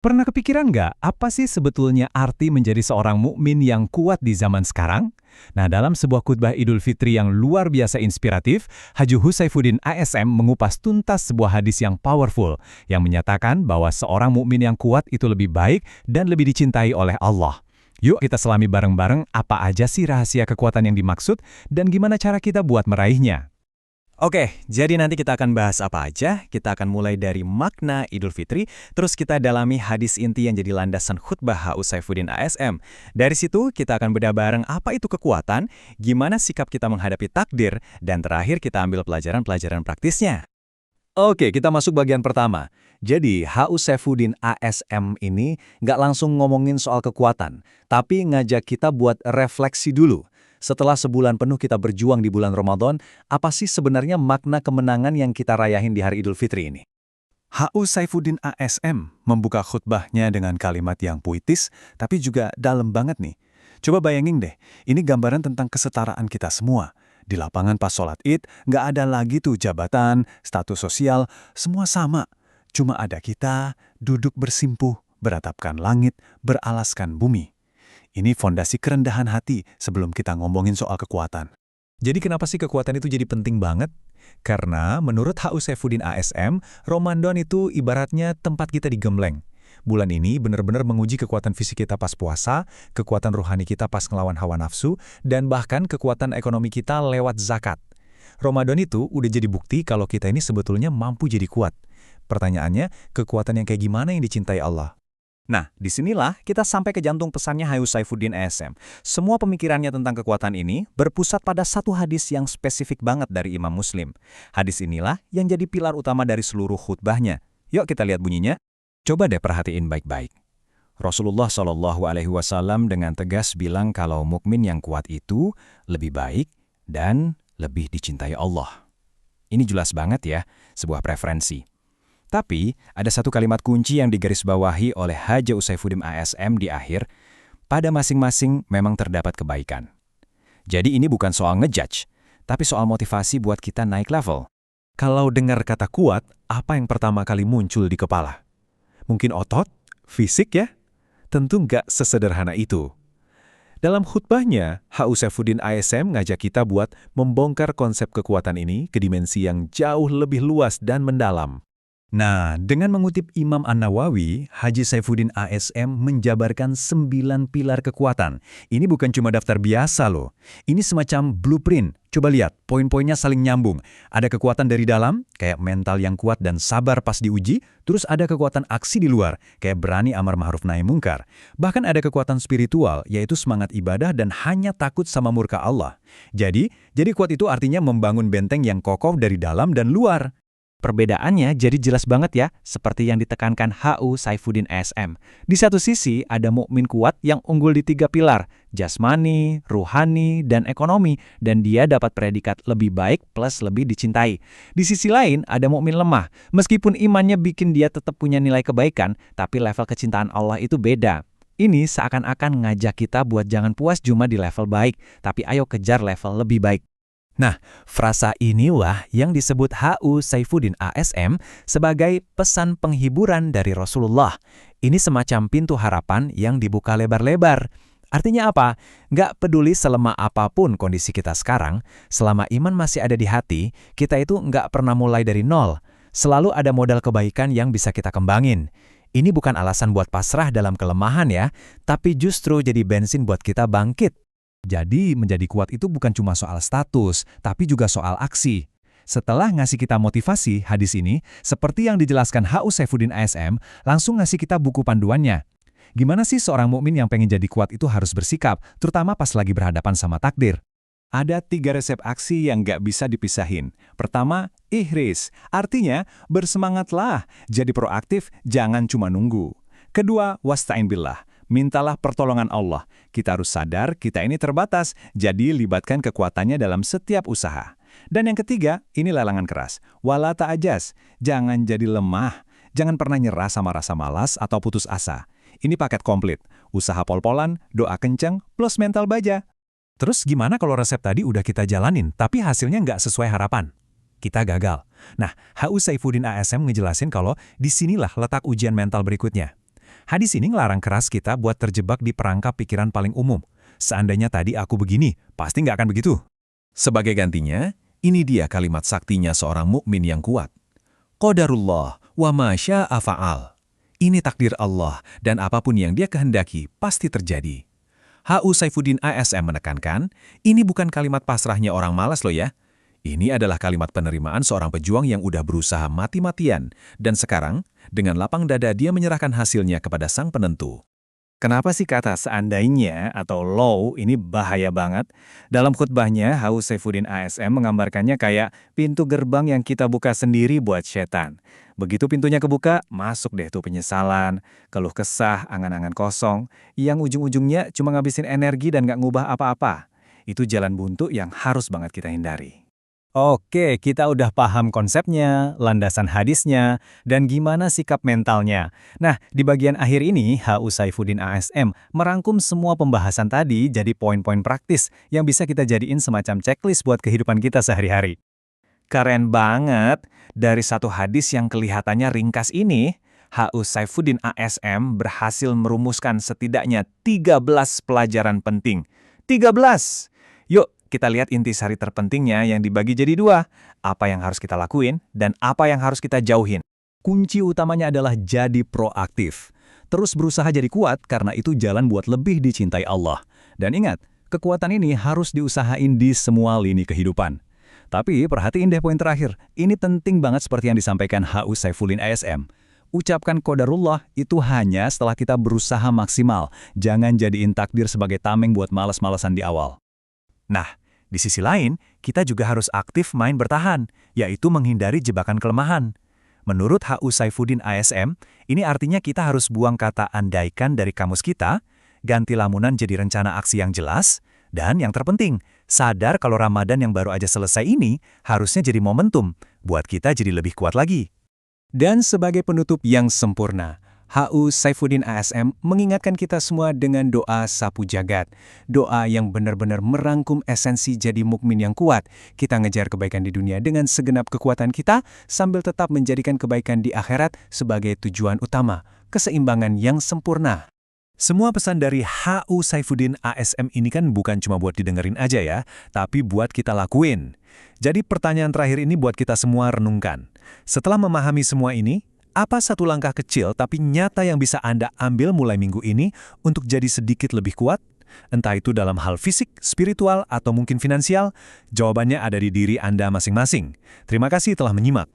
Pernah kepikiran nggak, apa sih sebetulnya arti menjadi seorang mukmin yang kuat di zaman sekarang? Nah, dalam sebuah khutbah Idul Fitri yang luar biasa inspiratif, Haji Husaifuddin ASM mengupas tuntas sebuah hadis yang powerful, yang menyatakan bahwa seorang mukmin yang kuat itu lebih baik dan lebih dicintai oleh Allah. Yuk kita selami bareng-bareng apa aja sih rahasia kekuatan yang dimaksud, dan gimana cara kita buat meraihnya. Oke, jadi nanti kita akan bahas apa aja. Kita akan mulai dari makna Idul Fitri, terus kita dalami hadis inti yang jadi landasan khutbah HU Saifuddin ASM. Dari situ kita akan bedah bareng apa itu kekuatan, gimana sikap kita menghadapi takdir, dan terakhir kita ambil pelajaran-pelajaran praktisnya. Oke, kita masuk bagian pertama. Jadi, HU Saifuddin ASM ini nggak langsung ngomongin soal kekuatan, tapi ngajak kita buat refleksi dulu. Setelah sebulan penuh kita berjuang di bulan Ramadan, apa sih sebenarnya makna kemenangan yang kita rayain di hari Idul Fitri ini? HU Saifuddin ASM membuka khutbahnya dengan kalimat yang puitis, tapi juga dalam banget nih. Coba bayangin deh, ini gambaran tentang kesetaraan kita semua. Di lapangan pas sholat Id, nggak ada lagi tuh jabatan, status sosial, semua sama. Cuma ada kita, duduk bersimpuh, beratapkan langit, beralaskan bumi. Ini fondasi kerendahan hati sebelum kita ngomongin soal kekuatan. Jadi kenapa sih kekuatan itu jadi penting banget? Karena menurut HU Saifuddin ASM, Ramadan itu ibaratnya tempat kita digembleng. Bulan ini benar-benar menguji kekuatan fisik kita pas puasa, kekuatan rohani kita pas ngelawan hawa nafsu, dan bahkan kekuatan ekonomi kita lewat zakat. Ramadan itu udah jadi bukti kalau kita ini sebetulnya mampu jadi kuat. Pertanyaannya, kekuatan yang kayak gimana yang dicintai Allah? Nah, disinilah kita sampai ke jantung pesannya HU Saifuddin ASM. Semua pemikirannya tentang kekuatan ini berpusat pada satu hadis yang spesifik banget dari Imam Muslim. Hadis inilah yang jadi pilar utama dari seluruh khutbahnya. Yuk kita lihat bunyinya. Coba deh perhatiin baik-baik. Rasulullah SAW dengan tegas bilang kalau mukmin yang kuat itu lebih baik dan lebih dicintai Allah. Ini jelas banget ya, sebuah preferensi. Tapi, ada satu kalimat kunci yang digarisbawahi oleh Haji Saifuddin ASM di akhir, pada masing-masing memang terdapat kebaikan. Jadi ini bukan soal ngejudge, tapi soal motivasi buat kita naik level. Kalau dengar kata kuat, apa yang pertama kali muncul di kepala? Mungkin otot? Fisik ya? Tentu nggak sesederhana itu. Dalam khutbahnya, HU Saifuddin ASM ngajak kita buat membongkar konsep kekuatan ini ke dimensi yang jauh lebih luas dan mendalam. Nah, dengan mengutip Imam An-Nawawi, Haji Saifuddin ASM menjabarkan 9 pilar kekuatan. Ini bukan cuma daftar biasa loh. Ini semacam blueprint. Coba lihat, poin-poinnya saling nyambung. Ada kekuatan dari dalam, kayak mental yang kuat dan sabar pas diuji. Terus ada kekuatan aksi di luar, kayak berani amar ma'ruf nahi mungkar. Bahkan ada kekuatan spiritual, yaitu semangat ibadah dan hanya takut sama murka Allah. Jadi kuat itu artinya membangun benteng yang kokoh dari dalam dan luar. Perbedaannya jadi jelas banget ya, seperti yang ditekankan HU Saifuddin ASM. Di satu sisi ada mukmin kuat yang unggul di 3 pilar, jasmani, ruhani, dan ekonomi, dan dia dapat predikat lebih baik plus lebih dicintai. Di sisi lain ada mukmin lemah, meskipun imannya bikin dia tetap punya nilai kebaikan, tapi level kecintaan Allah itu beda. Ini seakan-akan ngajak kita buat jangan puas cuma di level baik, tapi ayo kejar level lebih baik. Nah, frasa inilah yang disebut HU Saifuddin ASM sebagai pesan penghiburan dari Rasulullah. Ini semacam pintu harapan yang dibuka lebar-lebar. Artinya apa? Nggak peduli selemah apapun kondisi kita sekarang, selama iman masih ada di hati, kita itu nggak pernah mulai dari nol. Selalu ada modal kebaikan yang bisa kita kembangin. Ini bukan alasan buat pasrah dalam kelemahan ya, tapi justru jadi bensin buat kita bangkit. Jadi, menjadi kuat itu bukan cuma soal status, tapi juga soal aksi. Setelah ngasih kita motivasi, hadis ini, seperti yang dijelaskan HU Saifuddin ASM, langsung ngasih kita buku panduannya. Gimana sih seorang mukmin yang pengen jadi kuat itu harus bersikap, terutama pas lagi berhadapan sama takdir? Ada 3 resep aksi yang nggak bisa dipisahin. Pertama, ihris. Artinya, bersemangatlah, jadi proaktif, jangan cuma nunggu. Kedua, wasta'in billah. Mintalah pertolongan Allah. Kita harus sadar kita ini terbatas, jadi libatkan kekuatannya dalam setiap usaha. Dan yang ketiga, ini larangan keras. Wala ta'ajaz, jangan jadi lemah. Jangan pernah nyerah sama rasa malas atau putus asa. Ini paket komplit. Usaha pol-polan, doa kenceng, plus mental baja. Terus gimana kalau resep tadi udah kita jalanin, tapi hasilnya nggak sesuai harapan? Kita gagal. Nah, HU Saifuddin ASM ngejelasin kalau disinilah letak ujian mental berikutnya. Hadis ini ngelarang keras kita buat terjebak di perangkap pikiran paling umum. Seandainya tadi aku begini, pasti nggak akan begitu. Sebagai gantinya, ini dia kalimat saktinya seorang mukmin yang kuat. Qadarullah wa ma syaa fa'al. Ini takdir Allah, dan apapun yang dia kehendaki pasti terjadi. H.U. Saifuddin ASM menekankan, ini bukan kalimat pasrahnya orang malas loh ya. Ini adalah kalimat penerimaan seorang pejuang yang udah berusaha mati-matian, dan sekarang, dengan lapang dada dia menyerahkan hasilnya kepada sang penentu. Kenapa sih kata seandainya atau law ini bahaya banget? Dalam khutbahnya, H.U. Saifuddin ASM menggambarkannya kayak pintu gerbang yang kita buka sendiri buat setan. Begitu pintunya kebuka, masuk deh tuh penyesalan, keluh kesah, angan-angan kosong, yang ujung-ujungnya cuma ngabisin energi dan nggak ngubah apa-apa. Itu jalan buntu yang harus banget kita hindari. Oke, kita udah paham konsepnya, landasan hadisnya, dan gimana sikap mentalnya. Nah, di bagian akhir ini, H.U. Saifuddin ASM merangkum semua pembahasan tadi jadi poin-poin praktis yang bisa kita jadiin semacam checklist buat kehidupan kita sehari-hari. Keren banget! Dari satu hadis yang kelihatannya ringkas ini, H.U. Saifuddin ASM berhasil merumuskan setidaknya 13 pelajaran penting. 13! Yuk, kita lihat intisari terpentingnya yang dibagi jadi 2. Apa yang harus kita lakuin dan apa yang harus kita jauhin. Kunci utamanya adalah jadi proaktif. Terus berusaha jadi kuat karena itu jalan buat lebih dicintai Allah. Dan ingat, kekuatan ini harus diusahain di semua lini kehidupan. Tapi perhatiin deh poin terakhir. Ini penting banget seperti yang disampaikan H.U. Saifuddin ASM. Ucapkan qadarullah itu hanya setelah kita berusaha maksimal. Jangan jadiin takdir sebagai tameng buat malas-malasan di awal. Nah, di sisi lain, kita juga harus aktif main bertahan, yaitu menghindari jebakan kelemahan. Menurut H.U. Saifuddin ASM, ini artinya kita harus buang kata andaikan dari kamus kita, ganti lamunan jadi rencana aksi yang jelas, dan yang terpenting, sadar kalau Ramadan yang baru aja selesai ini harusnya jadi momentum buat kita jadi lebih kuat lagi. Dan sebagai penutup yang sempurna, H.U. Saifuddin ASM mengingatkan kita semua dengan doa sapu jagat. Doa yang benar-benar merangkum esensi jadi mukmin yang kuat. Kita ngejar kebaikan di dunia dengan segenap kekuatan kita, sambil tetap menjadikan kebaikan di akhirat sebagai tujuan utama, keseimbangan yang sempurna. Semua pesan dari H.U. Saifuddin ASM ini kan bukan cuma buat didengerin aja ya, tapi buat kita lakuin. Jadi pertanyaan terakhir ini buat kita semua renungkan. Setelah memahami semua ini, apa satu langkah kecil tapi nyata yang bisa Anda ambil mulai minggu ini untuk jadi sedikit lebih kuat? Entah itu dalam hal fisik, spiritual, atau mungkin finansial, jawabannya ada di diri Anda masing-masing. Terima kasih telah menyimak.